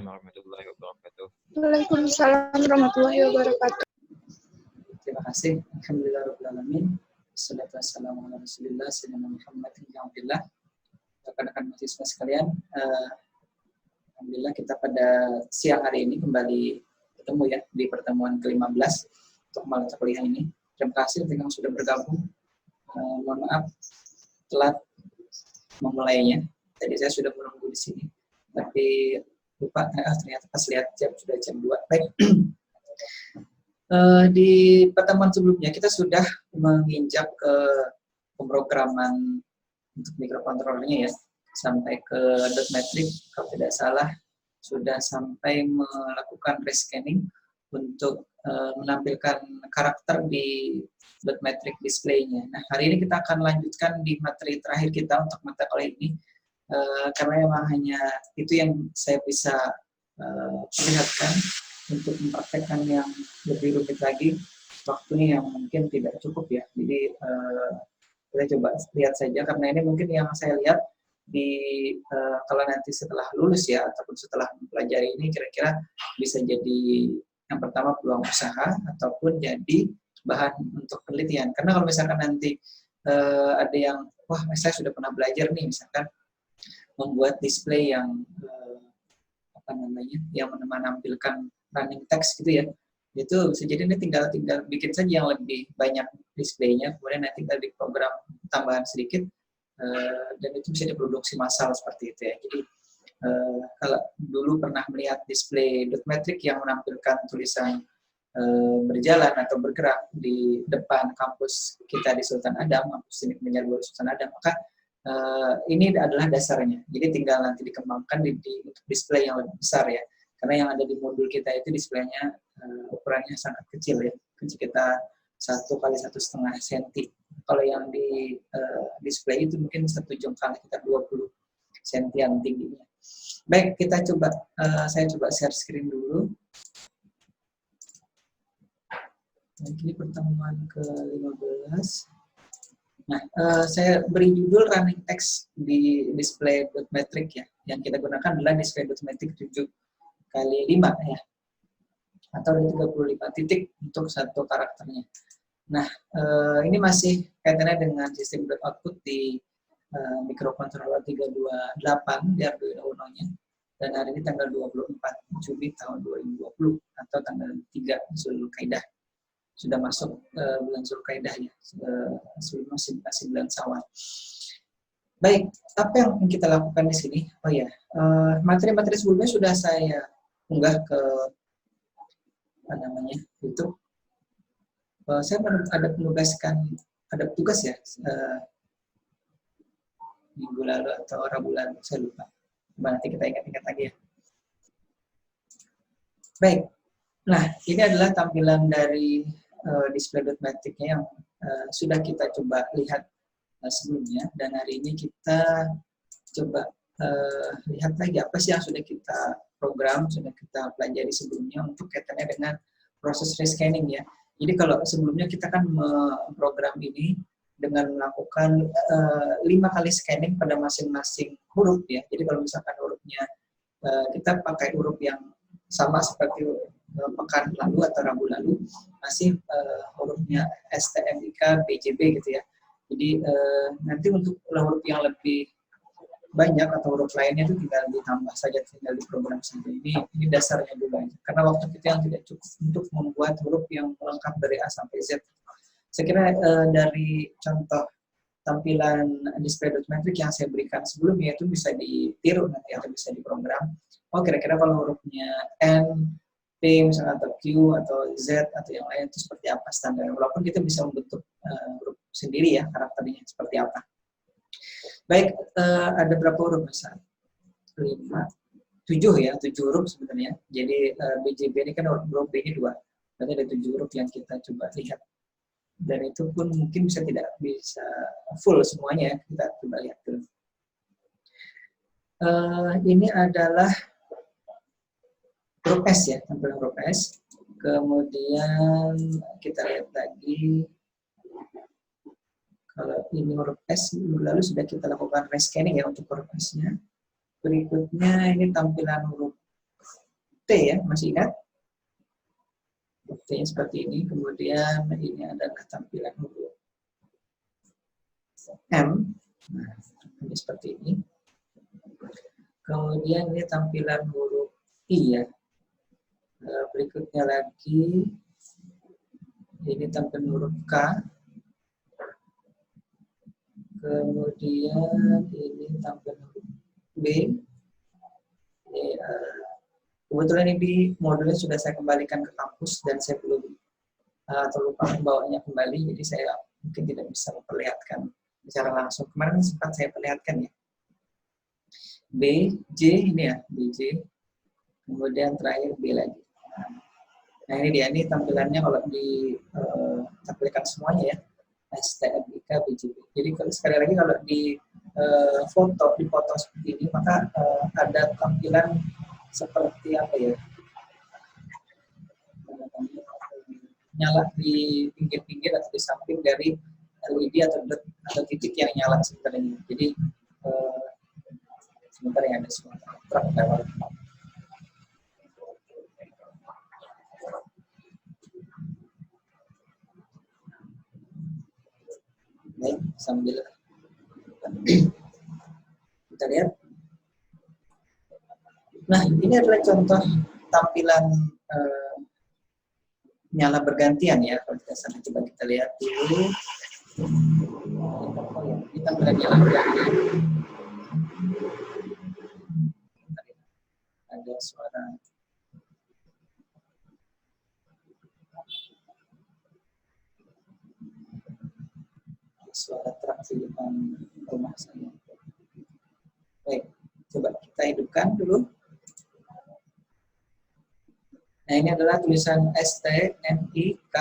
warahmatullahi wabarakatuh. Waalaikumsalam warahmatullahi wabarakatuh. Terima kasih. Alhamdulillah. Wassalatu wassalamu ala Rasulillah sayyidina Muhammad Alhamdulillah. Rekan-rekan mahasiswa sekalian, alhamdulillah kita pada siang hari ini kembali ketemu ya di pertemuan ke-15 untuk mata kuliah ini. Terima kasih untuk yang sudah bergabung. Mohon maaf telat memulainya. Tadi saya sudah menunggu di sini, tapi lupa ternyata pas lihat jam sudah jam 2. Baik. Di pertemuan sebelumnya kita sudah menginjak ke pemrograman untuk mikrokontrolernya ya, sampai ke dotmetric kalau tidak salah, sudah sampai melakukan rescanning untuk menampilkan karakter di dotmetric display-nya. Nah, hari ini kita akan lanjutkan di materi terakhir kita untuk mata kuliah ini, karena memang hanya itu yang saya bisa perlihatkan. Untuk mempraktekkan yang lebih rumit lagi, waktunya yang mungkin tidak cukup ya. Jadi kita coba lihat saja, karena ini mungkin yang saya lihat di kalau nanti setelah lulus ya, ataupun setelah mempelajari ini kira-kira bisa jadi yang pertama peluang usaha, ataupun jadi bahan untuk penelitian. Karena kalau misalkan nanti ada yang, wah saya sudah pernah belajar nih, misalkan membuat display yang yang menampilkan running text gitu ya, itu bisa jadi ini tinggal bikin saja yang lebih banyak displaynya, kemudian nanti tinggal di program tambahan sedikit, dan itu bisa diproduksi massal seperti itu ya. Jadi kalau dulu pernah melihat display dotmetric yang menampilkan tulisan berjalan atau bergerak di depan kampus kita di Sultan Adam, kampus Teknik Menyar Baru Sultan Adam, maka ini adalah dasarnya. Jadi tinggal nanti dikembangkan untuk display yang lebih besar ya. Karena yang ada di modul kita itu displaynya ukurannya sangat kecil ya, sekitar 1 x 1,5 cm. Kalau yang di display itu mungkin 1 jengkal, sekitar 20 cm tingginya. Baik, kita coba, saya coba share screen dulu. Ini pertemuan ke-15. Nah, saya beri judul running text di display dotmetric ya. Yang kita gunakan adalah display dotmetric 7x5 ya, atau 35 titik untuk satu karakternya. Nah, ini masih kaitannya dengan sistem dot output di mikrokontroler 328 di Arduino Uno-nya, dan hari ini tanggal 24 Juli tahun 2020 atau tanggal 3 Zulkaidah. Sudah masuk bulan Zulkaidah ya, sebelum masih bulan Syawal. Baik, apa yang kita lakukan di sini? Oh ya, materi-materi sebelumnya sudah saya unggah ke YouTube. Saya ada tugas ya minggu lalu atau Rabu lalu, saya lupa. Nanti kita ingat-ingat lagi ya. Baik, nah ini adalah tampilan dari display dotmetric-nya yang sudah kita coba lihat sebelumnya, dan hari ini kita coba lihat lagi apa sih yang sudah kita program, sudah kita pelajari sebelumnya untuk kaitannya dengan proses rescanning ya. Jadi kalau sebelumnya kita kan memprogram ini dengan melakukan 5 kali scanning pada masing-masing huruf ya. Jadi kalau misalkan hurufnya kita pakai huruf yang sama seperti pekan lalu atau Rabu lalu, masih hurufnya STMIK, BJB gitu ya. Jadi nanti untuk huruf yang lebih banyak atau huruf lainnya itu tinggal ditambah saja, tinggal diprogram saja. Ini dasarnya dulu aja. Karena waktu kita yang tidak cukup untuk membuat huruf yang lengkap dari A sampai Z. Saya kira dari contoh tampilan display dotmetric yang saya berikan sebelumnya itu bisa ditiru nanti atau bisa diprogram. Oh kira-kira kalau hurufnya N, P misalnya atau Q atau Z atau yang lain itu seperti apa standar. Walaupun kita bisa membentuk huruf sendiri ya, karakternya seperti apa. Baik, ada berapa huruf besar? 5, 7 ya, 7 huruf sebenarnya. Jadi BJB ini kan huruf B ini 2. Berarti ada 7 huruf yang kita coba lihat. Dan itu pun mungkin tidak bisa full semuanya ya. Kita coba lihat dulu. Ini adalah huruf S ya, tampilan huruf S. Kemudian kita lihat lagi. Kalau ini huruf S, lalu sudah kita lakukan rescanning ya untuk huruf S-nya. Berikutnya ini tampilan huruf ya, masih ingat? T-nya seperti ini, kemudian ini adalah tampilan huruf M, nah, ini seperti ini. Kemudian ini tampilan huruf I ya. Berikutnya lagi, ini tampilan huruf K. Kemudian ini tampilan huruf B. Ini, kebetulan ini modulnya sudah saya kembalikan ke kampus dan saya belum terlupa membawanya kembali, jadi saya mungkin tidak bisa memperlihatkan secara langsung. Kemarin sempat saya perlihatkan ya. B, J ini ya, BJ. Kemudian terakhir B lagi. Nah ini dia, ini tampilannya kalau ditampilkan semuanya ya. STMIK, BJB. Jadi sekali lagi kalau di foto seperti ini, maka ada tampilan seperti apa ya? Nyala di pinggir-pinggir atau di samping dari LED atau titik yang nyala sebentar ini. Jadi sebentar ya, ada suara truk lewat. Baik, sambil kita lihat. Nah, ini adalah contoh tampilan nyala bergantian ya. Kalau kita sana coba kita lihat dulu. Ini tampilan nyala bergantian. Ada suara truk di depan rumah saya. Baik, coba kita hidupkan dulu. Nah, ini adalah tulisan STNIK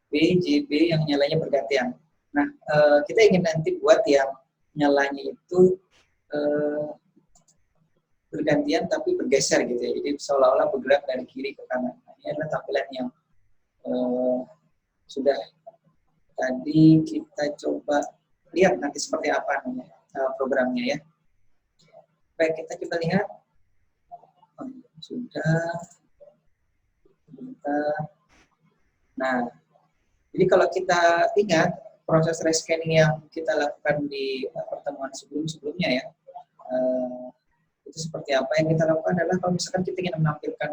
BJB yang nyalanya bergantian. Nah, kita ingin nanti buat yang nyalanya itu bergantian tapi bergeser gitu ya. Jadi seolah-olah bergerak dari kiri ke kanan. Nah, ini adalah tampilan yang sudah tadi kita coba lihat nanti seperti apa namanya programnya ya. Baik, kita coba lihat. Sudah. Nah, jadi kalau kita ingat proses rescanning yang kita lakukan di pertemuan sebelumnya ya, itu seperti apa yang kita lakukan adalah kalau misalkan kita ingin menampilkan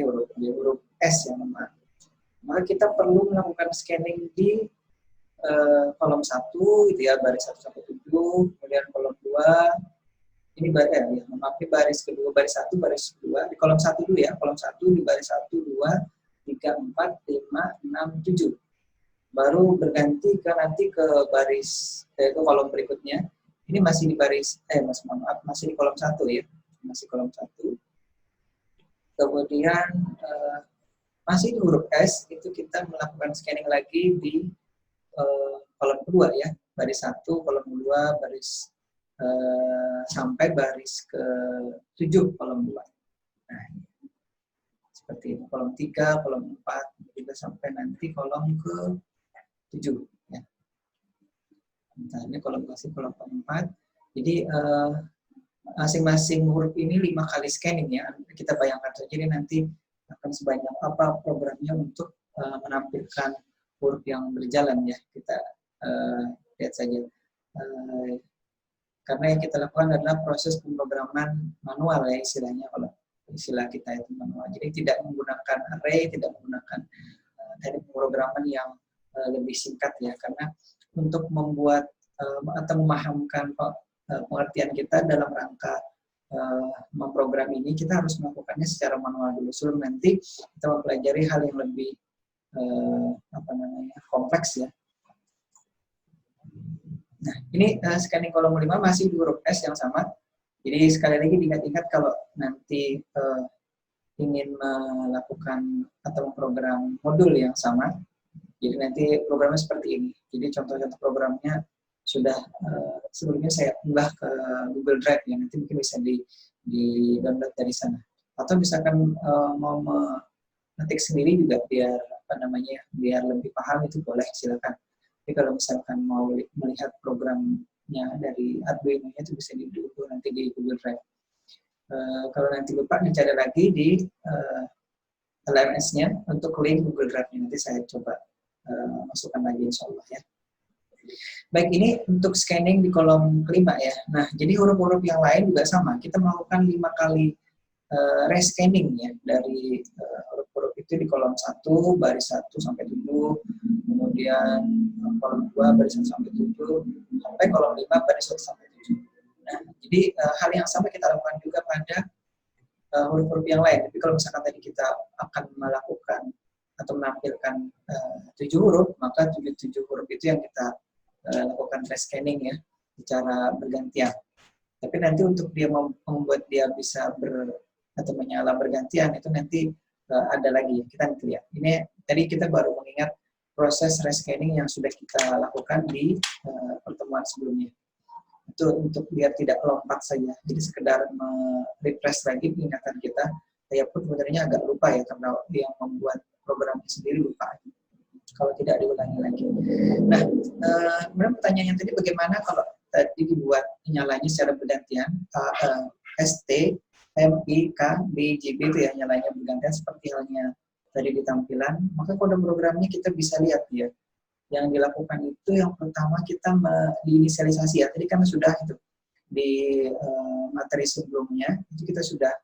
huruf S yang nama, maka kita perlu melakukan scanning di kolom 1 gitu ya, baris 1 sampai 7, kemudian kolom 2. Ini baris kedua, baris 1, baris 2, di kolom 1 dulu ya, kolom 1 di baris 1, 2, 3, 4, 5, 6, 7. Baru berganti ke nanti ke baris, ke kolom berikutnya. Ini masih di baris, masih di kolom 1 ya, masih kolom 1. Kemudian masih di huruf S, itu kita melakukan scanning lagi di kolom kedua ya, baris 1, kolom 2, baris sampai baris ke-7 kolom 2. Nah, seperti ini, kolom 3, kolom 4, juga sampai nanti kolom ke-7 ya. Nah, ini kolom keempat. Jadi masing-masing huruf ini 5 kali scanning ya. Kita bayangkan saja ini nanti akan sebanyak apa programnya untuk menampilkan huruf yang berjalan ya. Kita lihat saja. Karena yang kita lakukan adalah proses pemrograman manual ya istilahnya, kalau istilah kita itu manual. Jadi tidak menggunakan array, tidak menggunakan teknik pemrograman yang lebih singkat ya, karena untuk membuat atau memahamkan pengertian kita dalam rangka memprogram ini, kita harus melakukannya secara manual dulu sebelum nanti kita mempelajari hal yang lebih kompleks ya. Nah, ini scanning kolom 5 masih di huruf S yang sama. Jadi sekali lagi diingat-ingat kalau nanti ingin melakukan atau memprogram modul yang sama, jadi nanti programnya seperti ini. Jadi contoh-contoh programnya sudah sebelumnya saya unggah ke Google Drive ya, nanti mungkin bisa di-download dari sana. Atau misalkan mau mengetik sendiri juga biar biar lebih paham, itu boleh, silakan. Tapi kalau misalkan mau melihat programnya dari Arduino itu bisa diunduh nanti di Google Drive. Kalau nanti lupa dicari lagi di LMS-nya untuk link Google Drive-nya. Nanti saya coba masukkan lagi insya Allah ya. Baik, ini untuk scanning di kolom kelima ya. Nah, jadi huruf-huruf yang lain juga sama. Kita melakukan 5 kali rescanning ya dari huruf-huruf itu di kolom 1 baris 1 sampai 7, kemudian kolom 2 baris 1 sampai 7, sampai kolom 5 baris 1 sampai 7. Nah, jadi hal yang sama kita lakukan juga pada huruf-huruf yang lain. Tapi kalau misalkan tadi kita akan melakukan atau menampilkan 7 huruf, maka 7 huruf itu yang kita lakukan rescanning ya secara bergantian. Tapi nanti untuk dia membuat dia bisa atau menyala bergantian itu nanti ada lagi, kita nanti lihat. Ini tadi kita baru mengingat proses rescanning yang sudah kita lakukan di pertemuan sebelumnya. Itu untuk biar tidak lompat saja. Jadi sekedar refresh lagi ingatan kita. Saya pun sebenarnya agak lupa ya karena yang membuat programnya sendiri lupa. Kalau tidak diulangi lagi. Nah, kemudian pertanyaannya tadi bagaimana kalau tadi dibuat nyalanya secara bergantian, ST, MI, K, B, JB itu ya nyalanya bergantian seperti halnya tadi di tampilan, maka kode programnya kita bisa lihat ya. Yang dilakukan itu yang pertama kita diinisialisasi ya. Tadi kan sudah itu di materi sebelumnya itu kita sudah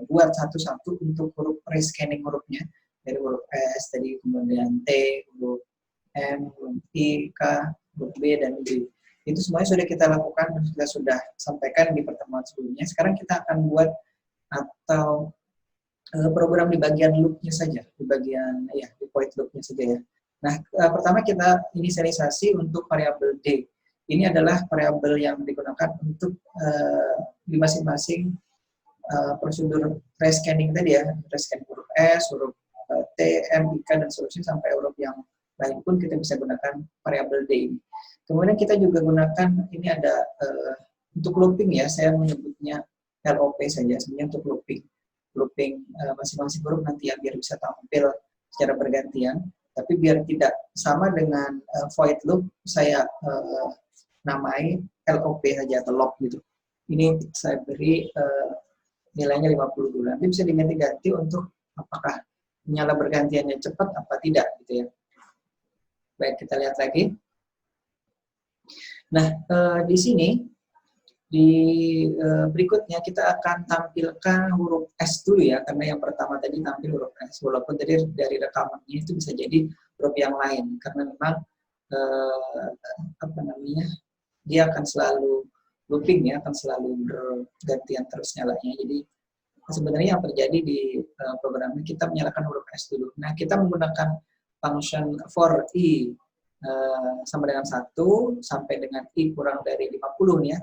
buat satu-satu untuk huruf rescanning hurufnya dari huruf S tadi, kemudian T, huruf M, huruf I, K, huruf B dan D. Itu semuanya sudah kita lakukan dan kita sudah sampaikan di pertemuan sebelumnya. Sekarang kita akan buat atau program di bagian loop-nya saja, di bagian ya di void loop-nya saja ya. Nah, pertama kita inisialisasi untuk variabel D. Ini adalah variabel yang digunakan untuk di masing-masing prosedur rescanning tadi ya, rescan huruf S, huruf T, M, I, K, dan seterusnya sampai huruf yang lain pun kita bisa gunakan variabel D ini. Kemudian kita juga gunakan, ini ada untuk looping ya, saya menyebutnya LOP saja, sebenarnya untuk looping masing-masing huruf nanti ya biar bisa tampil secara bergantian, tapi biar tidak sama dengan void loop, saya namai LOP saja atau loop gitu. Ini saya beri nilainya 50 dulu. Nanti bisa diganti-ganti untuk apakah nyala bergantiannya cepat apa tidak gitu ya. Baik, kita lihat lagi. Nah, di sini di berikutnya kita akan tampilkan huruf S dulu ya, karena yang pertama tadi tampil huruf S, walaupun tadi dari rekamannya itu bisa jadi huruf yang lain, karena memang dia akan selalu looping ya, akan selalu bergantian terus nyalanya. Jadi sebenarnya yang terjadi di programnya kita menyalakan huruf S dulu. Nah, kita menggunakan function for I sama dengan 1 sampai dengan I kurang dari 50 ya.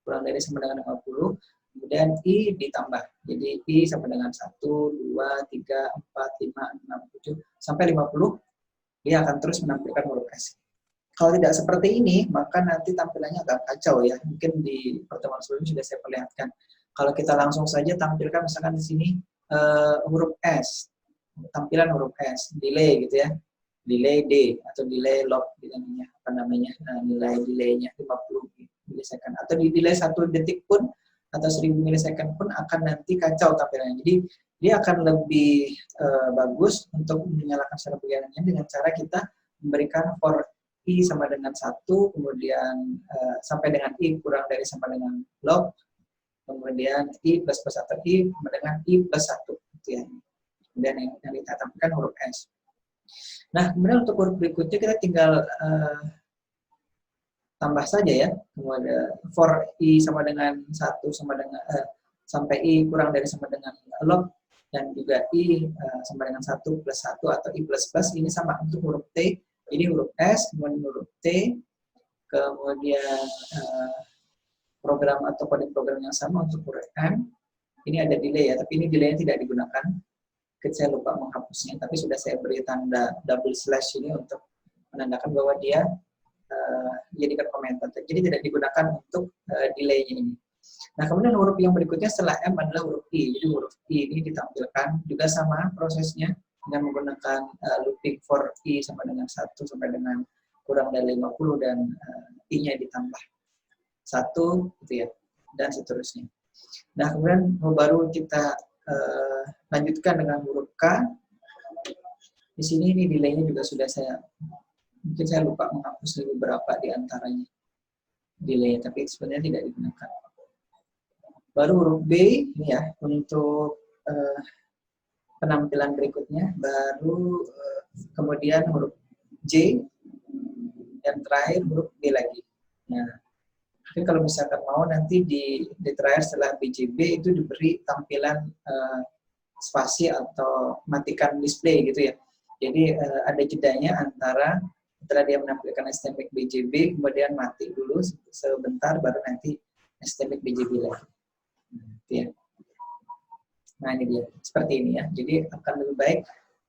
Kurang dari sama dengan 50, kemudian I ditambah. Jadi I sama dengan 1, 2, 3, 4, 5, 6, 7, sampai 50, dia akan terus menampilkan huruf S. Kalau tidak seperti ini, maka nanti tampilannya agak kacau ya. Mungkin di pertemuan sebelumnya sudah saya perlihatkan. Kalau kita langsung saja tampilkan misalkan di sini huruf S, tampilan huruf S, delay gitu ya. Delay D atau delay log namanya, apa namanya, nilai delaynya 50 milisecond atau di delay 1 detik pun atau 1000 milisecond pun akan nanti kacau tampilannya. Jadi dia akan lebih bagus untuk menyalakan secara bergantian dengan cara kita memberikan for I sama dengan 1, kemudian sampai dengan I kurang dari sama dengan log, kemudian I plus atau I sama dengan I plus 1 gitu ya. Kemudian yang kita tampilkan huruf S. Nah, kemudian untuk huruf berikutnya kita tinggal tambah saja ya. Kemudian for I sama dengan 1 sama dengan sampai I kurang dari sama dengan log, dan juga I sama dengan 1 plus 1 atau I plus plus, ini sama untuk huruf T. Jadi huruf S, kemudian huruf T, kemudian program atau kode program yang sama untuk huruf M. Ini ada delay ya, tapi ini delaynya tidak digunakan. Saya lupa menghapusnya, tapi sudah saya beri tanda double slash ini untuk menandakan bahwa dia dijadikan komentar. Jadi tidak digunakan untuk delay ini. Nah, kemudian huruf yang berikutnya setelah M adalah huruf I. Jadi huruf I ini ditampilkan juga sama prosesnya dengan menggunakan looping for I sama dengan 1 sampai dengan kurang dari 50 dan I-nya ditambah 1 gitu ya. dan seterusnya. Nah, kemudian baru kita lanjutkan dengan huruf K. Di sini ini delaynya juga sudah mungkin saya lupa menghapus beberapa di antaranya delay, tapi sebenarnya tidak digunakan. Baru huruf B ini ya untuk penampilan berikutnya, baru kemudian huruf J, dan terakhir huruf B lagi. Nah, mungkin kalau misalkan mau nanti di terakhir setelah BJB itu diberi tampilan spasi atau matikan display gitu ya. Jadi ada jedanya antara setelah dia menampilkan STMIC BJB, kemudian mati dulu sebentar, baru nanti STMIC BJB lagi. Ya. Nah ini dia, seperti ini ya. Jadi akan lebih baik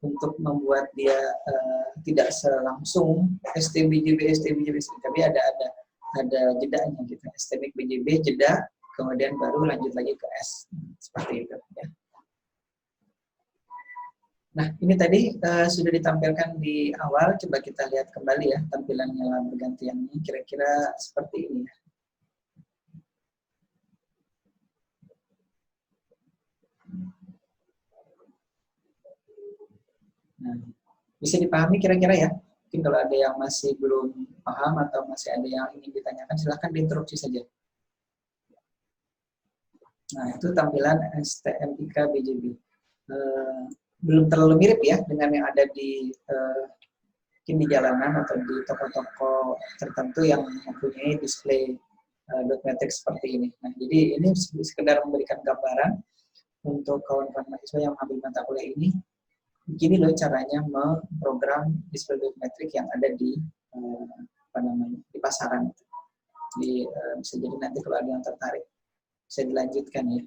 untuk membuat dia tidak selangsung STBJB, tapi ada jedanya gitu. STMIC BJB jeda, kemudian baru lanjut lagi ke S. Seperti itu ya. Nah, ini tadi sudah ditampilkan di awal. Coba kita lihat kembali ya tampilannya lama bergantiannya. Kira-kira seperti ini ya. Nah, bisa dipahami kira-kira ya. Mungkin kalau ada yang masih belum paham atau masih ada yang ingin ditanyakan, silahkan diinterupsi saja. Nah, itu tampilan STMIK BJB. Belum terlalu mirip ya dengan yang ada di mungkin di jalanan atau di toko-toko tertentu yang mempunyai display dot matrix seperti ini. Nah, jadi ini sekedar memberikan gambaran untuk kawan-kawan mahasiswa yang mengambil mata kuliah ini. Begini loh caranya memprogram display dot matrix yang ada di di pasaran. Jadi bisa jadi nanti kalau ada yang tertarik bisa dilanjutkan ya.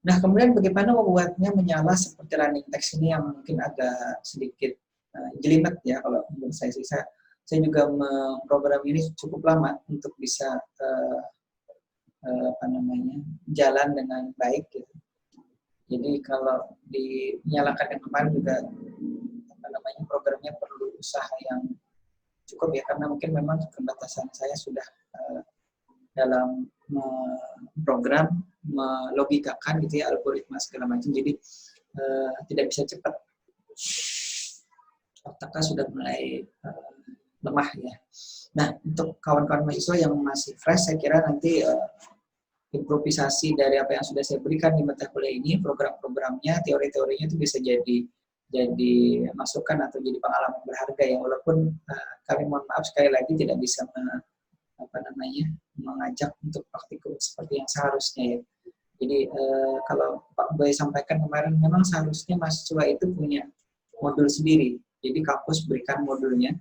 Nah, kemudian bagaimana membuatnya menyala seperti running text ini yang mungkin agak sedikit jelimet ya kalau menurut saya sih. Saya juga memprogram ini cukup lama untuk bisa jalan dengan baik gitu. Jadi kalau dinyalakan yang kemarin juga programnya perlu usaha yang cukup ya, karena mungkin memang keterbatasan saya sudah dalam program melogikakan gitu ya, algoritma segala macam, jadi tidak bisa cepat, otaknya sudah mulai lemah ya. Nah, untuk kawan-kawan mahasiswa yang masih fresh, saya kira nanti improvisasi dari apa yang sudah saya berikan di mata kuliah ini, program-programnya, teori-teorinya itu bisa jadi masukan atau jadi pengalaman berharga ya, walaupun kami mohon maaf sekali lagi tidak bisa mengajak untuk praktikum seperti yang seharusnya ya. Jadi kalau Pak Boy sampaikan kemarin, memang seharusnya mahasiswa itu punya modul sendiri. Jadi kampus berikan modulnya,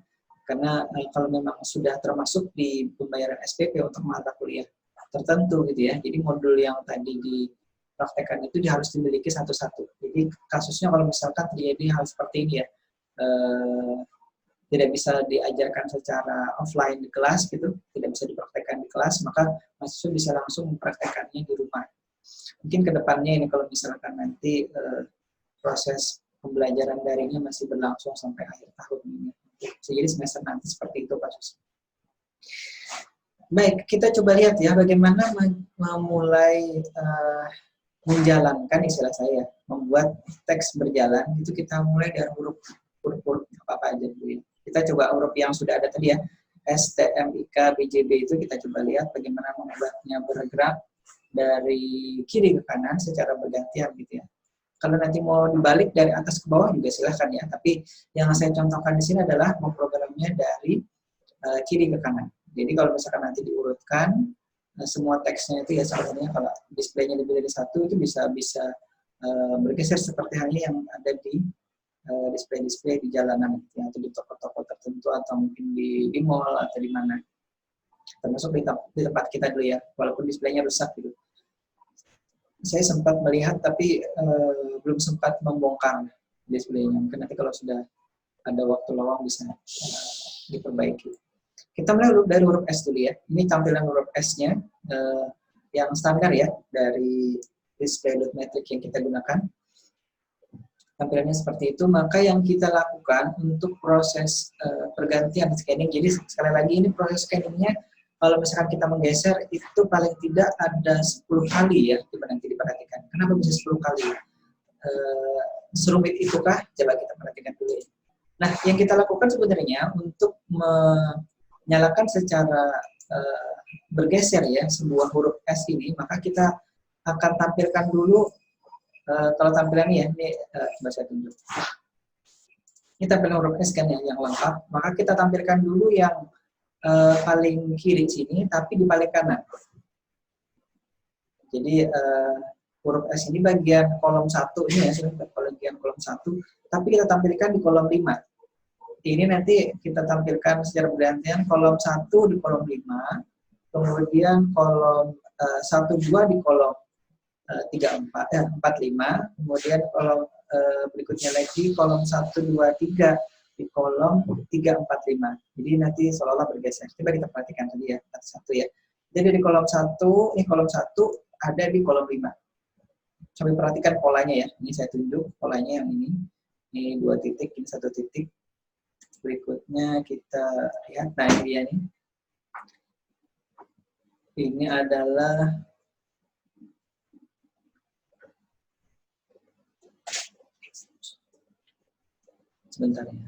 karena kalau memang sudah termasuk di pembayaran SPP untuk mata kuliah tertentu gitu ya. Jadi modul yang tadi dipraktekkan itu harus dimiliki satu-satu. Jadi kasusnya kalau misalkan terjadi hal seperti ini ya, tidak bisa diajarkan secara offline di kelas gitu, tidak bisa dipraktekkan di kelas, maka mahasiswa bisa langsung mempraktekannya di rumah. Mungkin kedepannya ini kalau misalkan nanti proses pembelajaran daringnya masih berlangsung sampai akhir tahun ini, jadi semester nanti seperti itu kasusnya. Baik, kita coba lihat ya bagaimana memulai menjalankan, istilah saya, membuat teks berjalan. Itu kita mulai dari huruf apa aja dulu ya. Kita coba huruf yang sudah ada tadi ya, STMIK BJB, itu kita coba lihat bagaimana membuatnya bergerak dari kiri ke kanan secara bergantian gitu ya. Kalau nanti mau dibalik dari atas ke bawah juga silahkan ya, tapi yang saya contohkan di sini adalah memprogramnya dari kiri ke kanan. Jadi kalau misalkan nanti diurutkan semua teksnya itu ya, sebenarnya kalau displaynya lebih dari satu itu bisa bergeser seperti halnya yang ada di display di jalanan gitu, atau di toko-toko tertentu, atau mungkin di mall atau di mana, termasuk di tempat kita dulu ya, walaupun displaynya rusak gitu. Saya sempat melihat tapi belum sempat membongkar displaynya. Mungkin nanti kalau sudah ada waktu luang bisa diperbaiki. Kita mulai dari huruf S dulu ya. Ini tampilan huruf S-nya yang standar ya dari display dot matrix yang kita gunakan. Tampilannya seperti itu. Maka yang kita lakukan untuk proses pergantian scanning, jadi sekali lagi ini proses scanningnya kalau misalkan kita menggeser itu paling tidak ada 10 kali ya, coba nanti diperhatikan. Kenapa bisa 10 kali? Serumit itukah? Coba kita perhatikan dulu ya. Nah, yang kita lakukan sebenarnya untuk menyalakan secara bergeser ya sebuah huruf S ini, maka kita akan tampilkan dulu kalau tampilannya ya, ini coba saya tunjuk. Ini tampilan huruf S kan ya, yang lengkap, maka kita tampilkan dulu yang paling kiri sini, tapi di paling kanan. Jadi huruf S ini bagian kolom 1 ini ya, bagian kolom 1, tapi kita tampilkan di kolom 5. Ini nanti kita tampilkan secara bergantian kolom 1 di kolom 5, kemudian kolom 1, 2 di kolom 4, 5, kemudian kolom berikutnya lagi kolom 1, 2, 3 di kolom 3, 4, 5. Jadi nanti seolah-olah bergeser. Coba kita perhatikan tadi ya, satu ya. Jadi di kolom 1, ini kolom 1 ada di kolom 5. Coba perhatikan polanya ya. Ini saya tunjuk polanya yang ini. Ini 2 titik, ini 1 titik. Berikutnya kita lihat, nah ini dia nih. Ini adalah sebentar ya.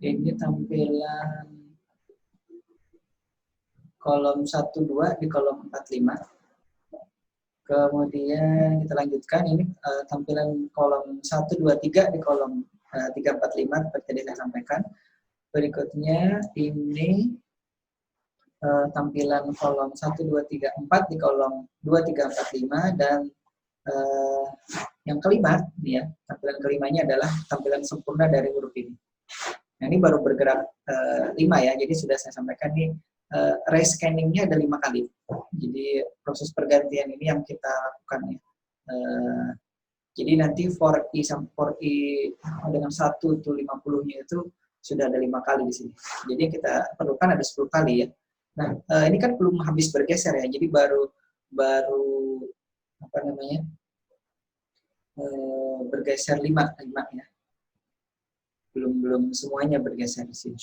Ini tampilan kolom 1, 2 di kolom 4, 5. Kemudian kita lanjutkan, ini tampilan kolom 1, 2, 3 di kolom 3, 4, 5 seperti tadi saya sampaikan. Berikutnya ini tampilan kolom 1, 2, 3, 4 di kolom 2, 3, 4, 5, dan yang kelima, nih ya, tampilan kelimanya adalah tampilan sempurna dari huruf ini. Nah, ini baru bergerak 5 ya, jadi sudah saya sampaikan nih, rescanning-nya ada 5 kali. Jadi proses pergantian ini yang kita lakukan ya. Jadi nanti for i dengan 1 itu 50-nya itu sudah ada 5 kali di sini. Jadi kita perlukan ada 10 kali ya. Nah, ini kan belum habis bergeser ya. Jadi baru apa namanya? Bergeser 5 ya. Belum semuanya bergeser di sini.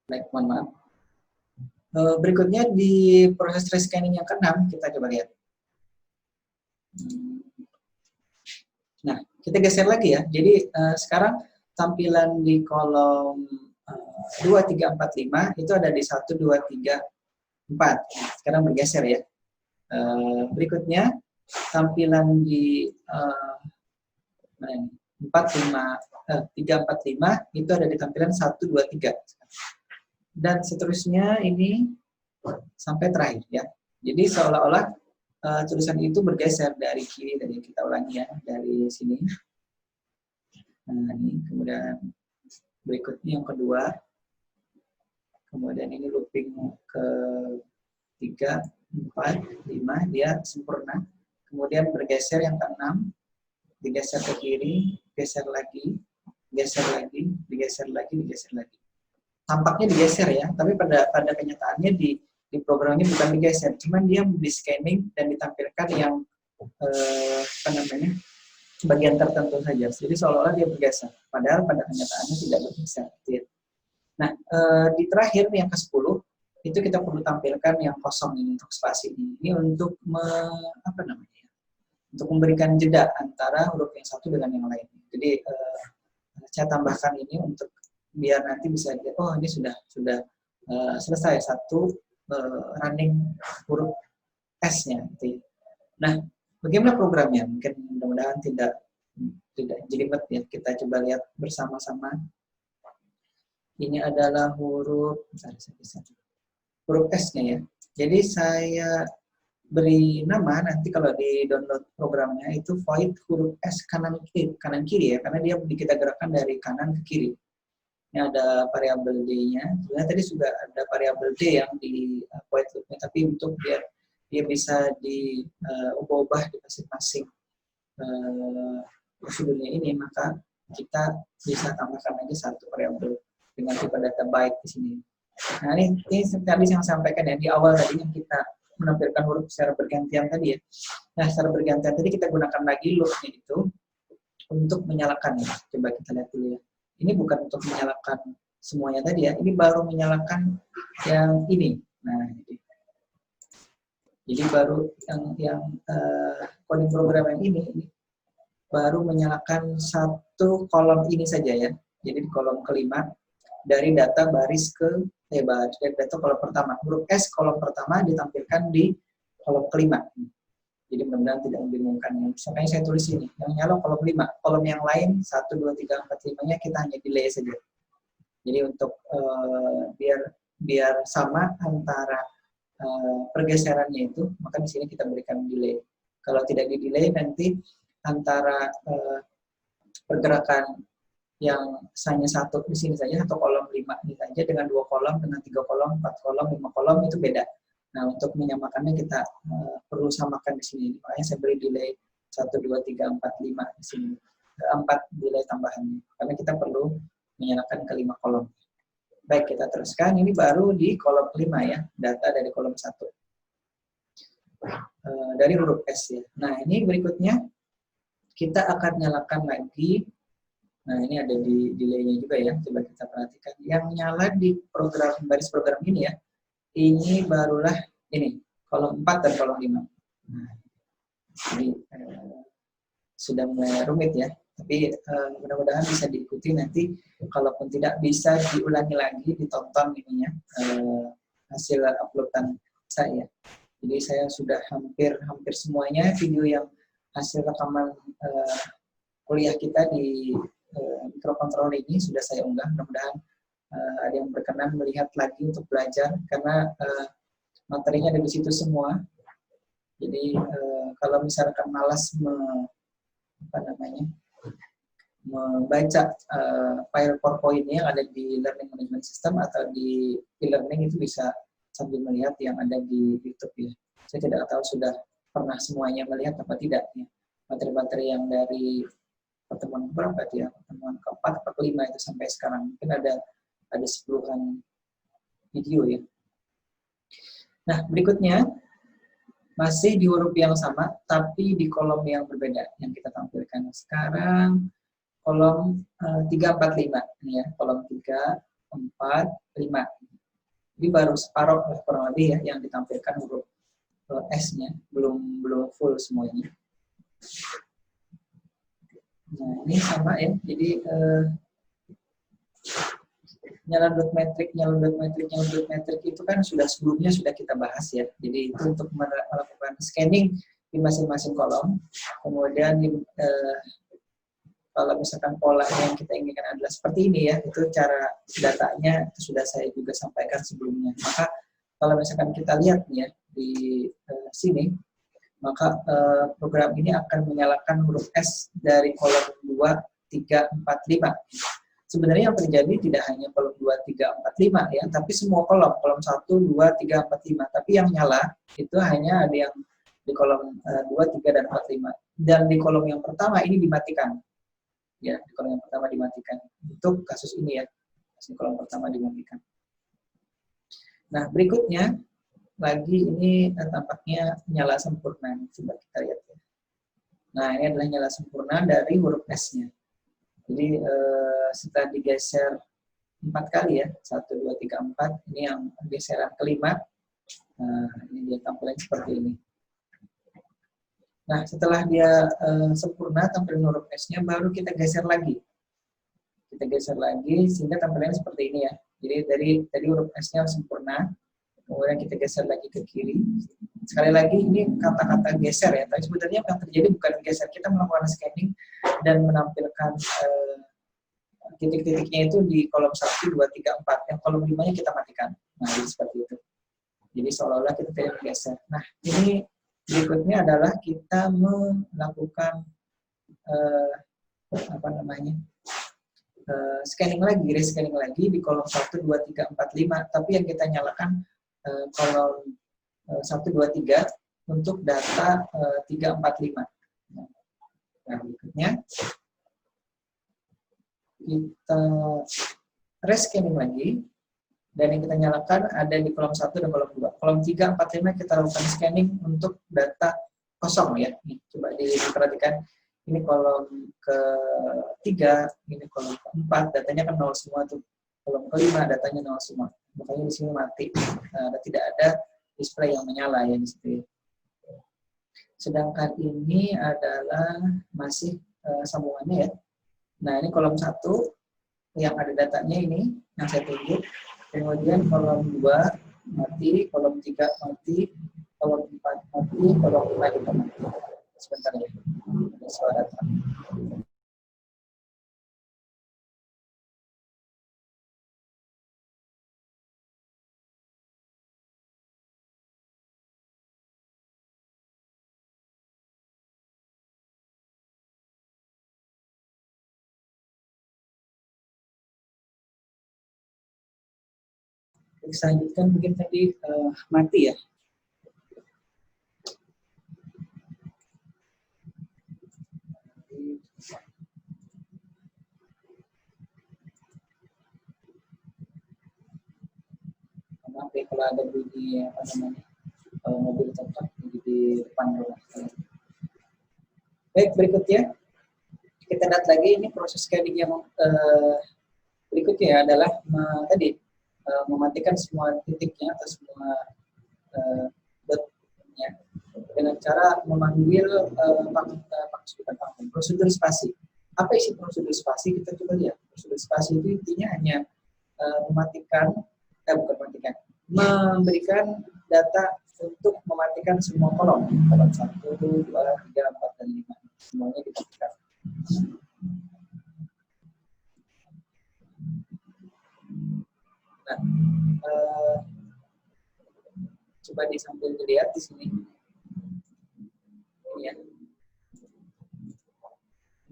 Baik, mohon maaf. Berikutnya di proses rescanning yang ke-6 kita coba lihat. Nah, kita geser lagi ya. Jadi sekarang tampilan di kolom 2, 3, 4, 5 itu ada di 1, 2, 3, 4. Sekarang bergeser ya. Berikutnya tampilan di 3, 4, 5 itu ada di tampilan 1, 2, 3. Dan seterusnya ini sampai terakhir ya. Jadi seolah-olah tulisan itu bergeser dari kiri, dari kita ulangi ya, dari sini. Nah, ini kemudian berikutnya yang kedua. Kemudian ini looping ke 3, 4, 5, dia sempurna. Kemudian bergeser yang ke-6, digeser ke kiri, geser lagi, digeser lagi. Tampaknya digeser ya, tapi pada kenyataannya di programnya bukan digeser, cuman dia di scanning dan ditampilkan yang bagian tertentu saja. Jadi seolah-olah dia bergeser, padahal pada kenyataannya tidak bergeser. Nah, di terakhir yang ke-10 itu kita perlu tampilkan yang kosong ini untuk spasi ini. Ini untuk untuk memberikan jeda antara huruf yang satu dengan yang lain. Jadi saya tambahkan ini untuk biar nanti bisa dilihat, oh ini sudah selesai satu running huruf S-nya. Gitu. Nah, bagaimana programnya? Mungkin mudah-mudahan tidak jelimet ya. Kita coba lihat bersama-sama. Ini adalah huruf S-nya ya. Jadi saya beri nama nanti kalau di download programnya itu void huruf S kanan kiri ya, karena dia kita gerakkan dari kanan ke kiri. Ini ada variabel D-nya. Sebenarnya tadi sudah ada variabel D yang di void loop-nya, tapi untuk biar dia bisa diubah-ubah di masing-masing prosedurnya ini, maka kita bisa tambahkan lagi satu variabel dengan tipe data byte di sini. Nah, ini tadi yang saya sampaikan ya di awal tadi yang kita menampilkan huruf secara bergantian tadi ya. Nah, secara bergantian tadi kita gunakan lagi loop-nya itu untuk menyalakan ya. Coba kita lihat dulu ya. Ini bukan untuk menyalakan semuanya tadi ya. Ini baru menyalakan yang ini. Nah, jadi baru yang coding program yang ini baru menyalakan satu kolom ini saja ya. Jadi di kolom kelima dari data baris dari data kolom pertama. Huruf S kolom pertama ditampilkan di kolom kelima. Jadi mudah-mudahan tidak membingungkan. Makanya saya tulis ini, yang nyala kolom 5. Kolom yang lain, 1, 2, 3, 4, 5-nya kita hanya delay saja. Jadi untuk biar sama antara pergeserannya itu, maka di sini kita berikan delay. Kalau tidak di delay, nanti antara pergerakan yang hanya satu di sini saja, satu kolom 5 ini saja, dengan 2 kolom, dengan 3 kolom, 4 kolom, 5 kolom, itu beda. Nah, untuk menyamakannya kita perlu samakan di sini. Makanya saya beri delay 1, 2, 3, 4, 5 di sini. 4 delay tambahannya. Karena kita perlu menyalakan ke 5 kolom. Baik, kita teruskan. Ini baru di kolom kelima ya. Data dari kolom 1. Dari huruf S ya. Nah, ini berikutnya kita akan nyalakan lagi. Nah, ini ada di delay-nya juga ya. Coba kita perhatikan. Yang nyala di baris program ini ya. Ini barulah ini, kolom 4 dan kolom 5. Nah, jadi sudah mulai rumit ya, tapi mudah-mudahan bisa diikuti nanti. Kalaupun tidak bisa diulangi lagi, ditonton ininya hasil uploadan saya. Jadi saya sudah hampir semuanya video yang hasil rekaman kuliah kita di microcontroller ini sudah saya unggah. Mudah-mudahan ada yang berkenan melihat lagi untuk belajar, karena materinya ada di situ semua. Jadi kalau misalkan malas membaca file PowerPoint-nya yang ada di Learning Management System atau di e-learning, itu bisa sambil melihat yang ada di YouTube ya. Saya tidak tahu sudah pernah semuanya melihat apa tidak ya. Materi-materi yang dari pertemuan berapa ya? Pertemuan keempat atau kelima itu sampai sekarang mungkin ada 10-an video ya. Nah, berikutnya masih di huruf yang sama, tapi di kolom yang berbeda yang kita tampilkan. Sekarang kolom 3, 4, 5. Ini ya, kolom 3, 4, 5. Ini baru separuh kurang lebih ya yang ditampilkan huruf S-nya, belum full semuanya. Nah, ini sama ya. Jadi nyala dot metrik itu kan sebelumnya sudah kita bahas ya. Jadi itu untuk melakukan scanning di masing-masing kolom. Kemudian kalau misalkan pola yang kita inginkan adalah seperti ini ya, itu cara datanya itu sudah saya juga sampaikan sebelumnya. Maka kalau misalkan kita lihat ya di sini, maka program ini akan menyalakan huruf S dari kolom 2, 3, 4, 5. Sebenarnya yang terjadi tidak hanya kolom 2, 3, 4, 5 ya, tapi semua kolom 1, 2, 3, 4, 5. Tapi yang nyala itu hanya ada yang di kolom 2, 3, dan 4, 5. Dan di kolom yang pertama ini dimatikan. Ya, di kolom yang pertama dimatikan. Untuk kasus ini ya, di kolom pertama dimatikan. Nah, berikutnya lagi ini tampaknya nyala sempurna. Coba kita lihat ya. Nah, ini adalah nyala sempurna dari huruf S-nya. Jadi setelah digeser 4 kali ya, 1, 2, 3, 4, ini yang geseran kelima. Nah, ini dia tampilan seperti ini. Nah, setelah dia sempurna tampilan huruf S-nya, baru kita geser lagi. Kita geser lagi sehingga tampilannya seperti ini ya. Jadi dari huruf S-nya sempurna, kemudian kita geser lagi ke kiri. Sekali lagi ini kata-kata geser ya, tapi sebenarnya yang terjadi bukan geser, kita melakukan scanning dan menampilkan titik-titiknya itu di kolom 1, 2, 3, 4. Yang kolom 5-nya kita matikan. Nah, jadi seperti itu. Jadi seolah-olah kita tidak menggeser. Nah, ini berikutnya adalah kita melakukan scanning lagi, rescanning lagi di kolom 1, 2, 3, 4, 5, tapi yang kita nyalakan kolom 1, 2, 3 untuk data 3, 4, 5. Nah, berikutnya kita rescanning lagi, dan yang kita nyalakan ada di kolom 1 dan kolom 2. Kolom 3, 4, 5 kita lakukan scanning untuk data kosong ya. Nih, coba diperhatikan. Ini kolom ke-3, ini kolom ke-4, datanya kan 0 semua tuh. Kolom ke-5 datanya 0 semua. Makanya di sini mati. Tidak ada display yang menyala ya di situ. Sedangkan ini adalah masih sambungannya ya. Nah, ini kolom 1 yang ada datanya ini yang saya tunjuk. Kemudian kolom 2 mati, kolom 3 mati, kolom 4 mati, kolom 5 juga mati. Sebentar ya. Ada suara datang. Selanjutnya mungkin tadi mati ya. Maaf ya kalau ada bunyi apa namanya mobil tempat di depan rumah. Baik, berikutnya kita lihat lagi ini proses scanning yang berikutnya adalah tadi mematikan semua titiknya atau semua dotnya dengan cara memanggil prosedur spasi. Apa isi prosedur spasi? Kita coba lihat. Prosedur spasi itu intinya hanya memberikan data untuk mematikan semua kolom 1, 2, 3, 4, dan 5. Semuanya dimatikan. Nah, coba sambil dilihat di sini. Ini ya.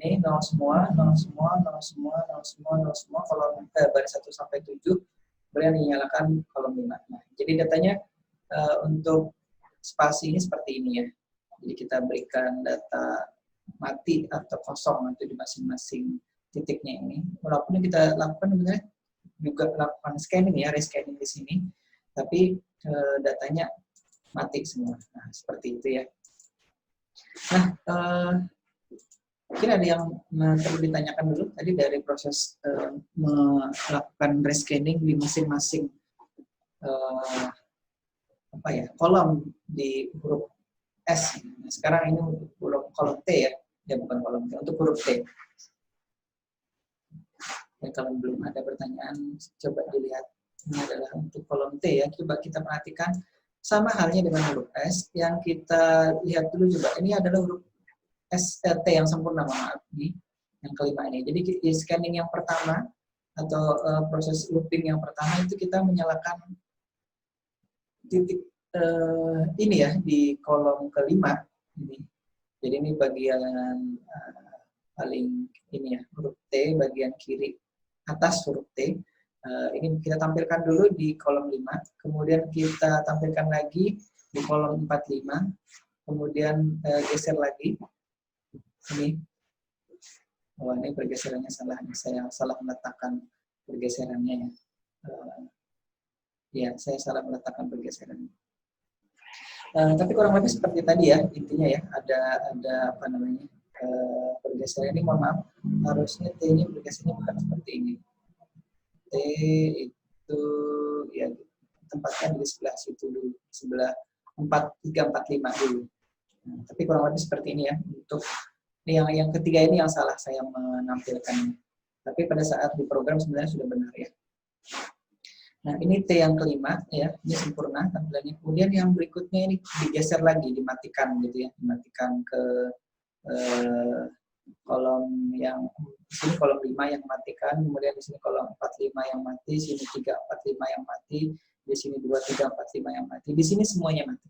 Ini 0 semua, 0 semua, 0 semua, 0 semua, 0 semua, kolom baris 1 sampai 7, kemudian dinyalakan kolom 5. Nah, jadi datanya untuk spasi ini seperti ini ya. Jadi kita berikan data mati atau kosong nanti di masing-masing titiknya ini. Walaupun yang kita lakukan sebenarnya juga lakukan scanning ya, rescanning di sini, tapi datanya mati semua. Nah, seperti itu ya. Nah, mungkin ada yang perlu ditanyakan dulu tadi dari proses melakukan rescanning di masing-masing kolom di huruf S. Nah, sekarang ini untuk kolom T ya, bukan kolom T, untuk huruf T. Dan kalau belum ada pertanyaan, coba dilihat. Ini adalah untuk kolom T ya. Coba kita perhatikan sama halnya dengan huruf S. Yang kita lihat dulu coba. Ini adalah huruf T yang sempurna, maaf nih, yang kelima ini. Jadi di scanning yang pertama atau proses looping yang pertama itu kita menyalakan titik ini ya di kolom kelima ini. Jadi ini bagian paling ini ya, huruf T bagian kiri atas huruf T. Ini kita tampilkan dulu di kolom 5, kemudian kita tampilkan lagi di kolom 45, kemudian geser lagi. Ini, ini pergeserannya salah, saya salah meletakkan pergeserannya ya. Ya, saya salah meletakkan pergeserannya. Tapi kurang lebih seperti tadi ya, intinya ya, ada apa namanya pergeseran ini, mohon maaf, harusnya T ini pergeserannya bukan seperti ini. T itu ya tempatkan di sebelah situ dulu, sebelah 4, 3, 4, 5 dulu. Nah, tapi kurang lebih seperti ini ya. Untuk yang ketiga ini yang salah saya menampilkan. Tapi pada saat di program sebenarnya sudah benar ya. Nah, ini T yang kelima ya, ini sempurna tampilannya. Kemudian yang berikutnya ini digeser lagi, dimatikan gitu ya, dimatikan ke kolom yang di sini kolom 5 yang matikan, kemudian di sini kolom 45 yang mati, sini 3, 45 yang mati, di sini 2, 3, 45 yang mati. Di sini semuanya mati.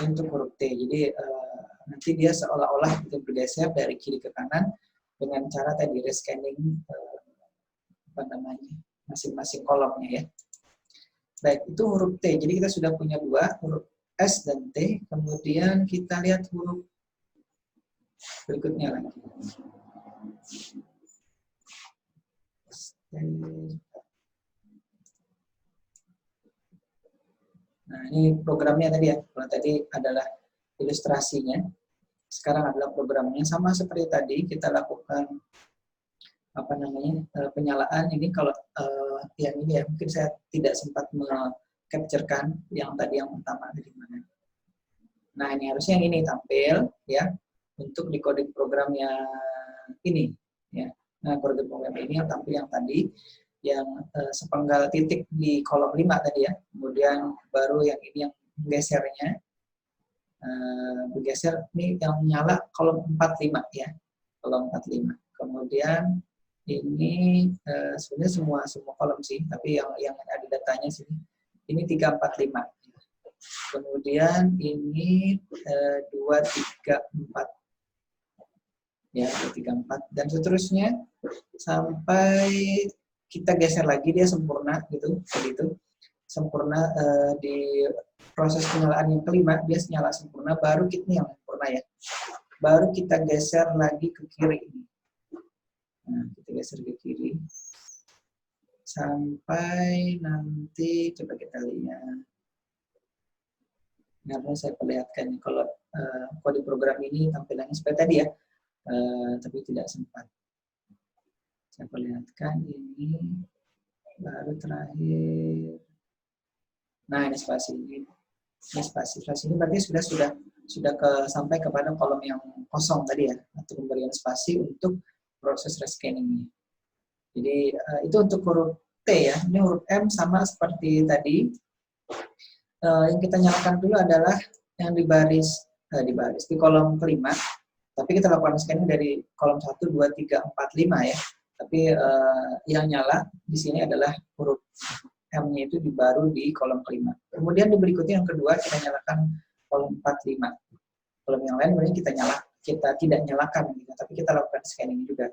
Ini untuk huruf T. Jadi nanti dia seolah-olah itu bergeser dari kiri ke kanan dengan cara tadi rescanning apa namanya, masing-masing kolomnya ya. Baik, itu huruf T. Jadi kita sudah punya dua, huruf S dan T. Kemudian kita lihat huruf berikutnya lagi. Nah, ini programnya tadi ya. Kalau tadi adalah ilustrasinya. Sekarang adalah programnya. Sama seperti tadi, kita lakukan apa namanya, penyalaan. Ini kalau yang ini ya, mungkin saya tidak sempat capturekan yang tadi yang pertama dari mana. Nah, ini harusnya yang ini tampil ya untuk decoding programnya ini ya. Nah, program ini yang tampil yang tadi yang sepenggal titik di kolom 5 tadi ya. Kemudian baru yang ini yang menggesernya. Bergeser ini yang nyala kolom 45 ya. Kolom 45. Kemudian ini sebenarnya semua kolom sih, tapi yang ada datanya sini. Ini 345. Kemudian ini 234. Ya, 234 dan seterusnya sampai kita geser lagi dia sempurna gitu, seperti itu. Sempurna di proses penyalaan yang kelima dia nyala sempurna, baru kita yang sempurna ya. Baru kita geser lagi ke kiri ini. Nah, kita geser ke kiri sampai nanti coba kita lihat. Karena saya perlihatkan kalau kode program ini tampilannya seperti tadi ya, tapi tidak sempat. Saya perlihatkan ini baru terakhir. Nah, ini spasi ini. Ini spasi ini berarti sudah sampai kepada kolom yang kosong tadi ya, atau pemberian spasi untuk proses rescanning. Jadi itu untuk huruf T ya. Ini huruf M sama seperti tadi. Yang kita nyalakan dulu adalah yang di kolom kelima. Tapi kita lakukan scanning dari kolom 1, 2, 3, 4, 5 ya. Tapi yang nyala di sini adalah huruf M-nya itu baru di kolom kelima. Kemudian di berikutnya yang kedua kita nyalakan kolom 4, 5. Kolom yang lain berarti kita tidak nyalakan gitu, tapi kita lakukan scanning juga.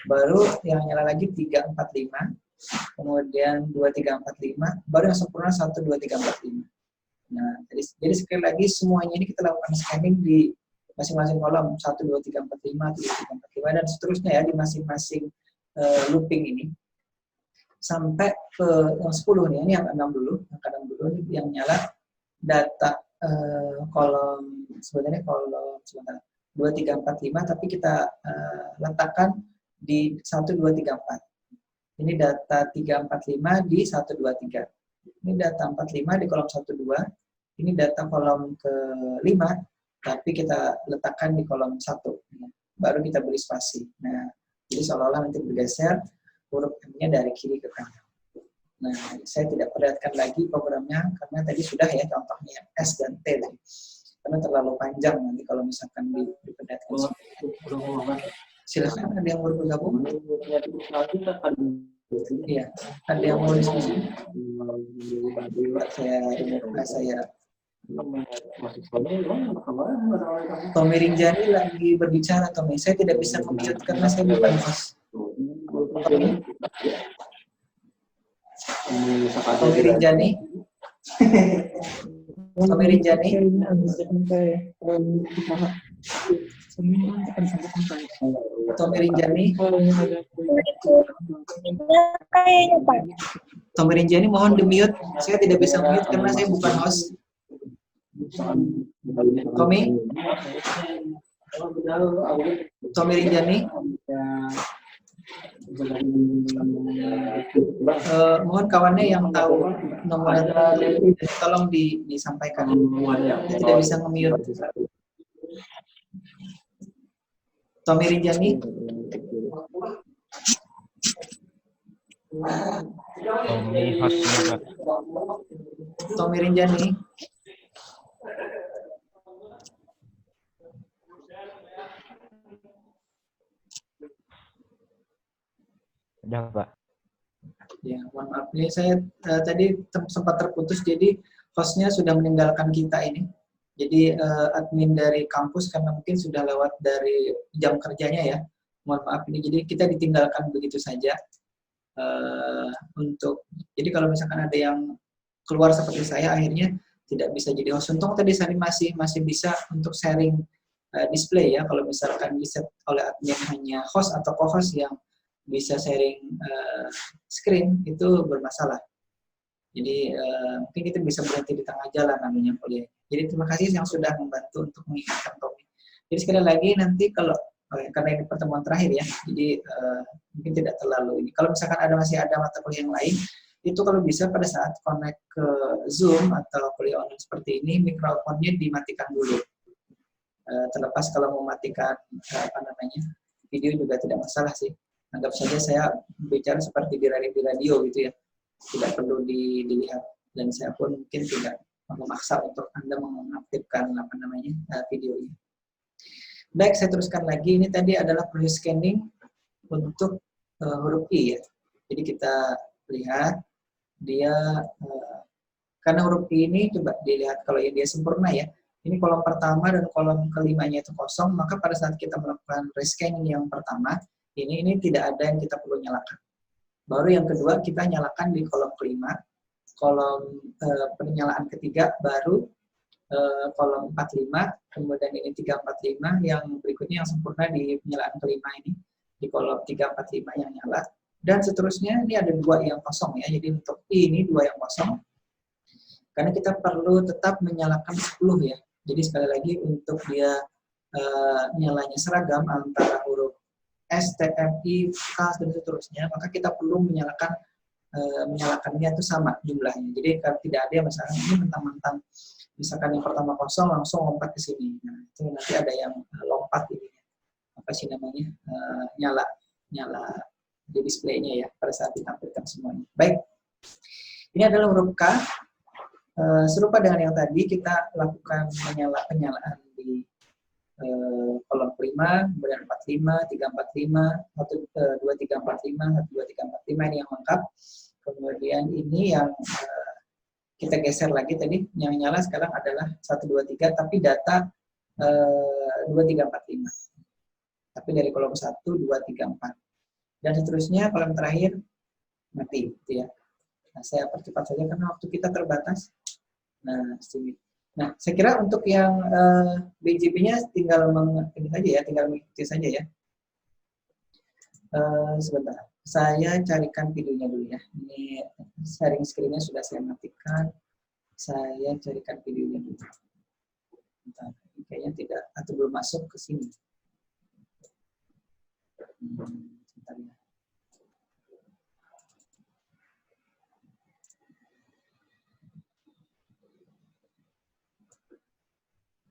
Baru yang nyala lagi 3, 4, 5. Kemudian 2, 3, 4, 5. Baru yang sempurna 1, 2, 3, 4, 5. Nah, jadi sekali lagi semuanya ini kita lakukan scanning di masing-masing kolom 1, 2, 3, 4, 5, 3, 4, 5 dan seterusnya ya di masing-masing looping ini sampai ke yang 10 nih. Ini yang 6 dulu, ini yang nyala data kolom sebenarnya kolom 2, 3, 4, 5 tapi kita letakkan di 1, 2, 3, 4. Ini data 3, 4, 5 di 1, 2, 3. Ini data 45 di kolom 1, 2. Ini data kolom ke-5, tapi kita letakkan di kolom 1. Baru kita beri spasi. Nah, jadi seolah-olah nanti bergeser huruf M-nya dari kiri ke kanan. Nah, saya tidak perlihatkan lagi programnya, karena tadi sudah ya contohnya S dan T. Karena terlalu panjang nanti kalau misalkan diperlihatkan. Silakan, ada yang mau bergabung? Iya, ada yang mau diskusi? Saya Tommy Rinjani lagi berbicara, Tommy. Saya tidak bisa mute karena saya bukan host. Tommy Rinjani. Tommy Rinjani. Tommy Rinjani. Tommy Rinjani mohon di-mute. Saya tidak bisa mute karena saya bukan host. Tommy Rinjani. Mohon kawannya yang tahu nomor tolong disampaikan. Saya tidak bisa nge-mute. Tommy Rinjani. Tommy Rinjani. Udah, Pak. Ya, mohon maaf. Ini saya tadi sempat terputus, jadi hostnya sudah meninggalkan kita ini. Jadi admin dari kampus karena mungkin sudah lewat dari jam kerjanya ya. Mohon maaf ini. Jadi kita ditinggalkan begitu saja. untuk, jadi kalau misalkan ada yang keluar seperti saya akhirnya tidak bisa jadi host. Untung tadi saya masih bisa untuk sharing display ya. Kalau misalkan di set oleh admin hanya host atau co-host yang bisa sharing screen itu bermasalah. Jadi mungkin kita bisa berhenti di tengah jalan namanya kuliah. Jadi terima kasih yang sudah membantu untuk mengingatkan Tommy. Jadi sekali lagi nanti kalau karena ini pertemuan terakhir ya, jadi mungkin tidak terlalu ini. Kalau misalkan masih ada mata kuliah yang lain, itu kalau bisa pada saat connect ke Zoom atau kuliah online seperti ini, mikrofonnya dimatikan dulu. Terlepas kalau mematikan video juga tidak masalah sih. Anggap saja saya bicara seperti di radio gitu ya, tidak perlu dilihat, dan saya pun mungkin tidak memaksa untuk Anda mengaktifkan videonya. Baik, saya teruskan lagi. Ini tadi adalah proses scanning untuk huruf I ya. Jadi kita lihat dia karena huruf I ini coba dilihat kalau dia sempurna ya. Ini kolom pertama dan kolom kelimanya itu kosong, maka pada saat kita melakukan rescanning yang pertama, ini tidak ada yang kita perlu nyalakan. Baru yang kedua kita nyalakan di kolom kelima, kolom penyalaan ketiga baru kolom 45, kemudian ini 345, yang berikutnya yang sempurna di penyalaan kelima ini di kolom 345 yang nyala, dan seterusnya ini ada 2 yang kosong ya. Jadi untuk I ini 2 yang kosong karena kita perlu tetap menyalakan 10 ya. Jadi sekali lagi untuk dia nyalanya seragam antara huruf S, T, M, I, K dan seterusnya, maka kita perlu menyalakannya itu sama jumlahnya. Jadi kalau tidak ada misalkan ini mentang-mentang misalkan yang pertama kosong langsung lompat ke sini. Nah, itu nanti ada yang lompat ini. Nyala di displaynya ya pada saat ditampilkan semuanya. Baik. Ini adalah huruf K. Serupa dengan yang tadi kita lakukan penyalaan di kolom 5, kemudian 45, 345, 2345, 2345 ini yang lengkap. Kemudian ini yang kita geser lagi tadi, yang nyala sekarang adalah 123, tapi data 2345. Tapi dari kolom 1, 2, 3, 4. Dan seterusnya kolom terakhir mati, gitu ya. Nah, saya percepat saja karena waktu kita terbatas. Nah, sini. Nah, saya kira untuk yang BJB-nya tinggal mengikuti saja ya. Sebentar. Saya carikan videonya dulu ya. Ini sharing screen-nya sudah saya matikan. Saya carikan videonya dulu. Bentar. Kayaknya tidak atau belum masuk ke sini. Bentar ya.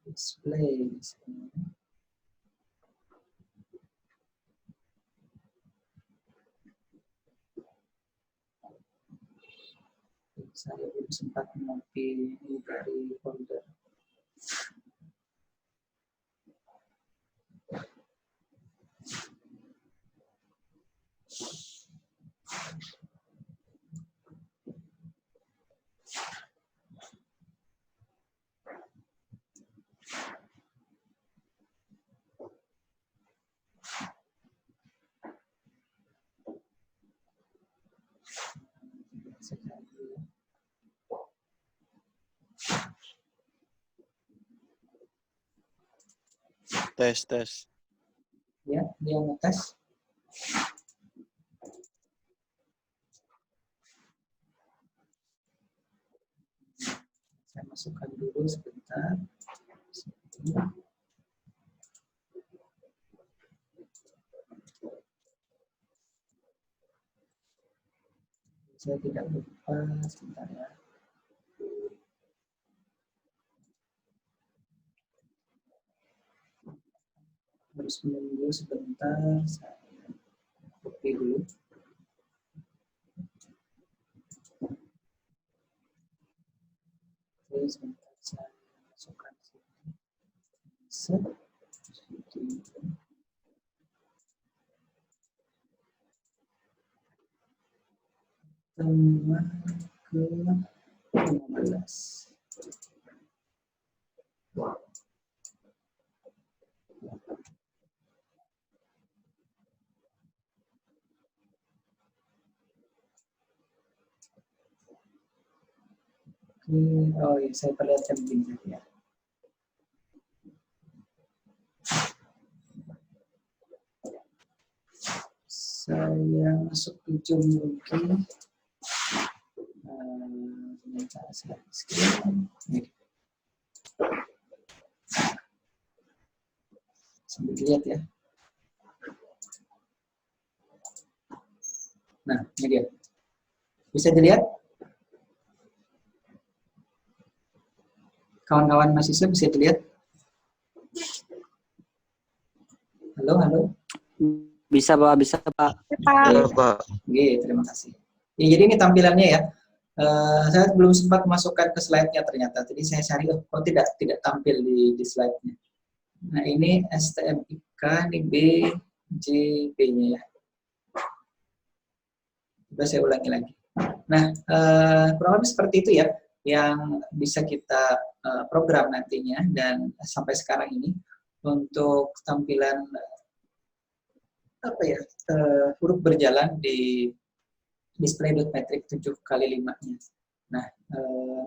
Display. Saya belum sempat mengopi dari folder. Tes. Ya, dia ngetes. Saya masukkan dulu sebentar. Saya tidak lupa sebentar ya. Harus menunggu sebentar, saya copy dulu. Oke, sebentar saya masukkan sini. Set. Teman ke 15. Oh iya, saya perlihatkan begini tadi ya. Saya masuk ke Zoom mungkin. Sebentar, saya screen. Ini. Sambil lihat ya. Nah, ini dia. Bisa dilihat? Kawan-kawan mahasiswa bisa dilihat? Halo, halo. Bisa Pak, bisa Pak. Iya, Pak. Oke, terima kasih. Ya, jadi ini tampilannya ya. Saya belum sempat masukkan ke slide-nya ternyata. Jadi saya cari, oh tidak tampil di slide-nya. Nah, ini STMIK, ini BJB-nya ya. Coba saya ulangi lagi. Nah, kurang lebih seperti itu ya, yang bisa kita program nantinya, dan sampai sekarang ini untuk tampilan huruf berjalan di display.metric 7x5-nya. Nah,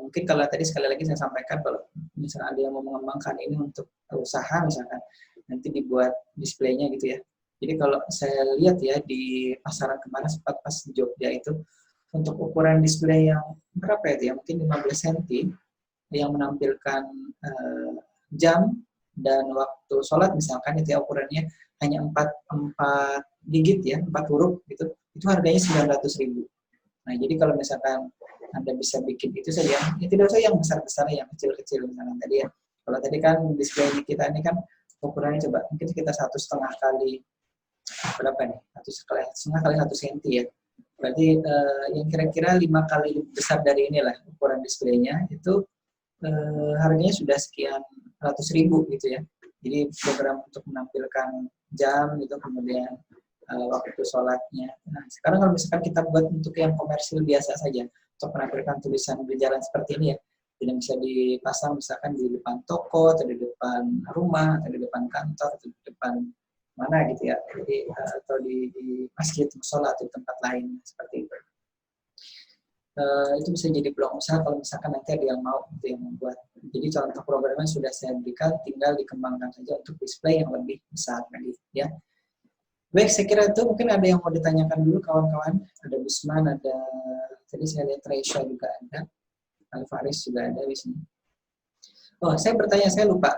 mungkin kalau tadi sekali lagi saya sampaikan, kalau misalnya ada yang mau mengembangkan ini untuk usaha misalkan, nanti dibuat displaynya gitu ya. Jadi kalau saya lihat ya di pasaran kemarin sempat pas di Jogja itu, untuk ukuran display yang berapa itu ya, mungkin 15 cm, yang menampilkan jam dan waktu sholat misalkan, itu ya ukurannya hanya 4 digit ya, 4 huruf gitu, itu harganya 900.000. Nah, jadi kalau misalkan Anda bisa bikin itu saja, ya tidak usah yang besar-besar, yang kecil-kecil misalkan tadi ya. Kalau tadi kan display kita ini kan ukurannya coba mungkin kita 1,5 kali berapa nih? 1,5 kali 1 cm ya. Berarti yang kira-kira 5 kali lebih besar dari inilah ukuran displaynya, itu harganya sudah sekian ratus ribu gitu ya. Jadi program untuk menampilkan jam gitu, kemudian waktu sholatnya. Nah, sekarang kalau misalkan kita buat untuk yang komersil biasa saja, untuk menampilkan tulisan berjalan seperti ini ya, tidak bisa dipasang misalkan di depan toko, atau di depan rumah, atau di depan kantor, atau di depan mana gitu ya, jadi atau di masjid, musola, atau di tempat lain seperti itu. Itu bisa jadi peluang usaha kalau misalkan nanti ada yang mau gitu, yang membuat. Jadi contoh programnya sudah saya berikan, tinggal dikembangkan saja untuk display yang lebih besar lagi ya. Baik, saya kira itu mungkin ada yang mau ditanyakan dulu kawan-kawan. Ada Busman, ada tadi saya lihat Reisha juga ada, Alvaris juga ada di sini. Oh, saya bertanya, saya lupa.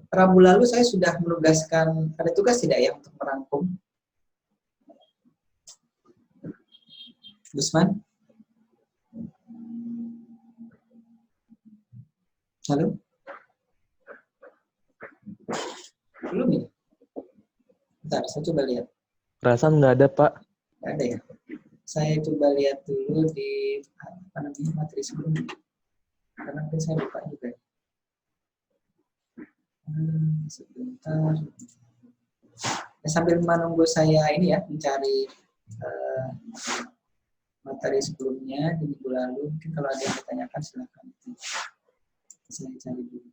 Rabu lalu saya sudah menugaskan, ada tugas tidak ya untuk merangkum? Busman? Halo? Belum ya? Bentar, saya coba lihat. Perasaan nggak ada, Pak. Nggak ada ya? Saya coba lihat dulu di materi sebelumnya. Karena mungkin saya lupa juga. Sebentar. Ya, sambil menunggu saya ini ya, mencari materi sebelumnya di minggu lalu. Mungkin kalau ada yang ditanyakan silakan. Saya cari dulu.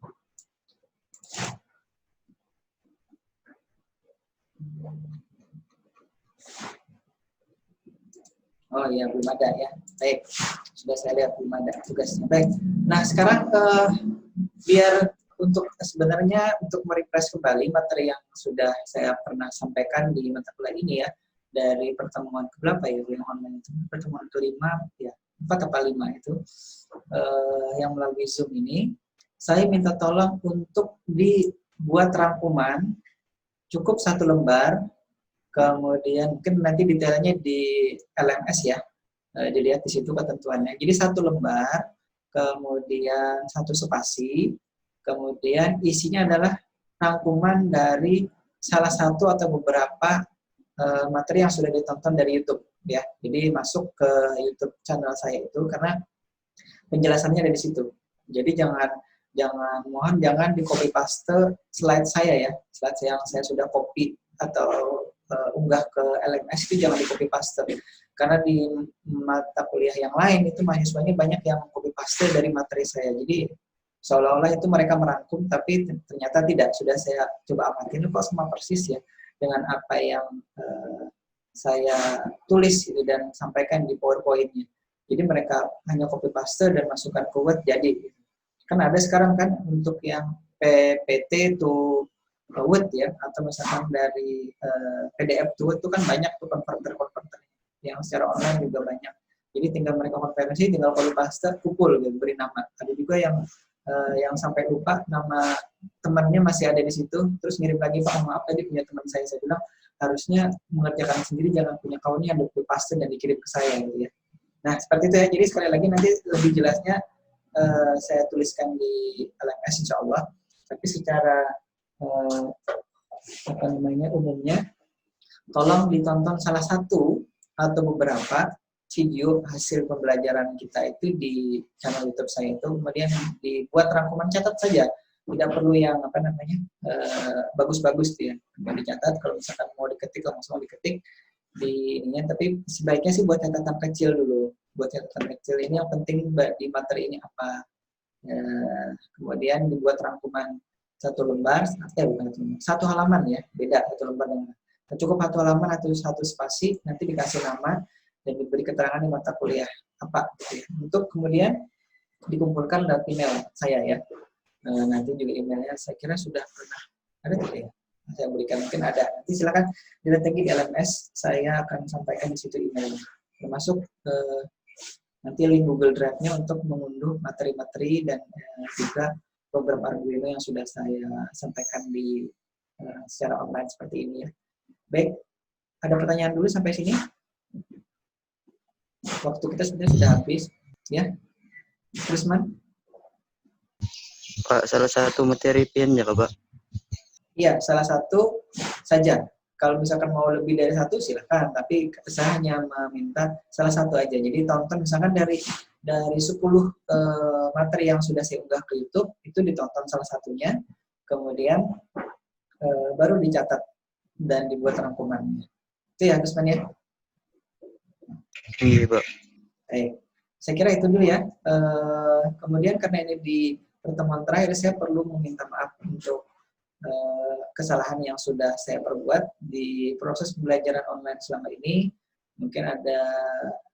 Oh iya, belum ada ya. Baik, sudah saya lihat belum ada tugasnya. Baik, nah sekarang biar untuk sebenarnya untuk merefresh kembali materi yang sudah saya pernah sampaikan di mata kuliah ini ya, dari pertemuan keberapa ya yang online itu, pertemuan kelima ya, 4 atau 5 itu yang melalui Zoom ini, saya minta tolong untuk dibuat rangkuman cukup 1 lembar. Kemudian mungkin nanti detailnya di LMS ya, dilihat di situ ketentuannya. Jadi 1 lembar, kemudian 1 spasi, kemudian isinya adalah rangkuman dari salah satu atau beberapa materi yang sudah ditonton dari YouTube ya. Jadi masuk ke YouTube channel saya itu karena penjelasannya ada di situ. Jadi jangan di copy paste slide saya ya, slide yang saya sudah copy atau unggah ke LMS itu jangan di copy paste, karena di mata kuliah yang lain itu mahasiswanya banyak yang copy paste dari materi saya, jadi seolah-olah itu mereka merangkum tapi ternyata tidak. Sudah saya coba amatin kok sama persis ya dengan apa yang saya tulis gitu dan sampaikan di PowerPoint-nya. Jadi mereka hanya copy paste dan masukkan ke Word jadi. Kan ada sekarang kan untuk yang PPT to Word ya, atau misalkan dari PDF to Word itu kan banyak tuh konverter yang secara online juga banyak. Jadi tinggal mereka konversi, tinggal copy paste, kumpul gitu, beri nama. Ada juga yang sampai lupa nama temannya masih ada di situ, terus ngirim lagi, Pak maaf tadi punya teman saya bilang harusnya mengerjakan sendiri, jangan punya kawannya ada copy paste dan dikirim ke saya gitu ya. Nah seperti itu ya. Jadi sekali lagi nanti lebih jelasnya saya tuliskan di LMS insya Allah. Tapi secara umumnya, tolong ditonton salah satu atau beberapa video hasil pembelajaran kita itu di channel YouTube saya itu, kemudian dibuat rangkuman, catat saja, tidak perlu yang bagus-bagus ya, cuma dicatat. Kalau misalkan mau diketik langsung diketik di ininya, tapi sebaiknya sih buat catatan kecil dulu, buat catatan kecil ini yang penting di materi ini apa. Kemudian dibuat rangkuman satu lembar, satu halaman ya, beda satu lembar dengan cukup satu halaman atau satu spasi, nanti dikasih nama dan diberi keterangan di mata kuliah apa gitu ya. Untuk kemudian dikumpulkan lewat email saya ya. Nanti juga emailnya saya kira sudah pernah ada tidak ya? Saya berikan, mungkin ada. Nanti silakan diletakkan di LMS, saya akan sampaikan di situ emailnya. Termasuk nanti link Google Drive-nya untuk mengunduh materi-materi dan juga program Arduino yang sudah saya sampaikan di secara online seperti ini ya. Baik, ada pertanyaan dulu sampai sini? Waktu kita sebenarnya sudah habis ya. Rusman? Pak, salah satu materi PIN ya Pak? Iya, salah satu saja. Kalau misalkan mau lebih dari satu silakan, tapi saya hanya meminta salah satu aja. Jadi tonton misalkan dari 10 materi yang sudah saya unggah ke YouTube, itu ditonton salah satunya, kemudian baru dicatat dan dibuat rangkumannya. Itu ya, Rusman ya? Iya Pak. Baik. Saya kira itu dulu ya. Kemudian karena ini di pertemuan terakhir, saya perlu meminta maaf untuk kesalahan yang sudah saya perbuat di proses pembelajaran online selama ini. Mungkin ada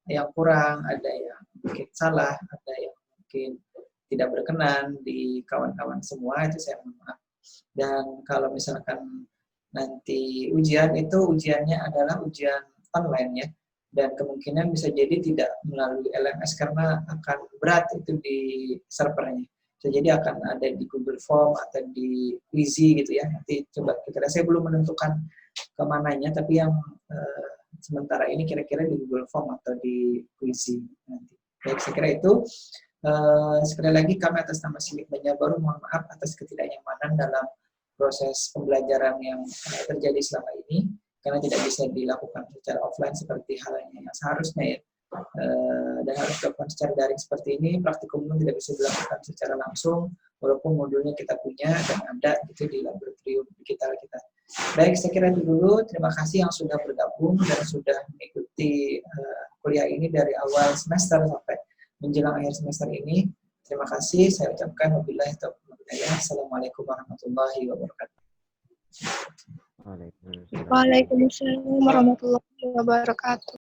yang kurang, ada yang mungkin salah, ada yang mungkin tidak berkenan di kawan-kawan semua, itu saya mohon maaf. Dan kalau misalkan nanti ujian itu ujiannya adalah ujian online ya, dan kemungkinan bisa jadi tidak melalui LMS karena akan berat itu di servernya. Bisa jadi akan ada di Google Form atau di Quizy gitu ya. Nanti coba kira-kira, saya belum menentukan kemananya, tapi yang sementara ini kira-kira di Google Form atau di Quizy nanti. Baik, saya kira itu. Sekali lagi kami atas nama Silik Banjarbaru mohon maaf atas ketidaknyamanan dalam proses pembelajaran yang terjadi selama ini, karena tidak bisa dilakukan secara offline seperti halnya yang seharusnya ya. Dan harus dilakukan secara daring seperti ini, praktikum pun tidak bisa dilakukan secara langsung, walaupun modulnya kita punya dan ada gitu di laboratorium digital kita. Baik, saya kira itu dulu. Terima kasih yang sudah bergabung dan sudah mengikuti kuliah ini dari awal semester sampai menjelang akhir semester ini. Terima kasih, saya ucapkan wabillahi taufiq wal hidayah. Assalamualaikum warahmatullahi wabarakatuh. Waalaikumsalam warahmatullahi wabarakatuh.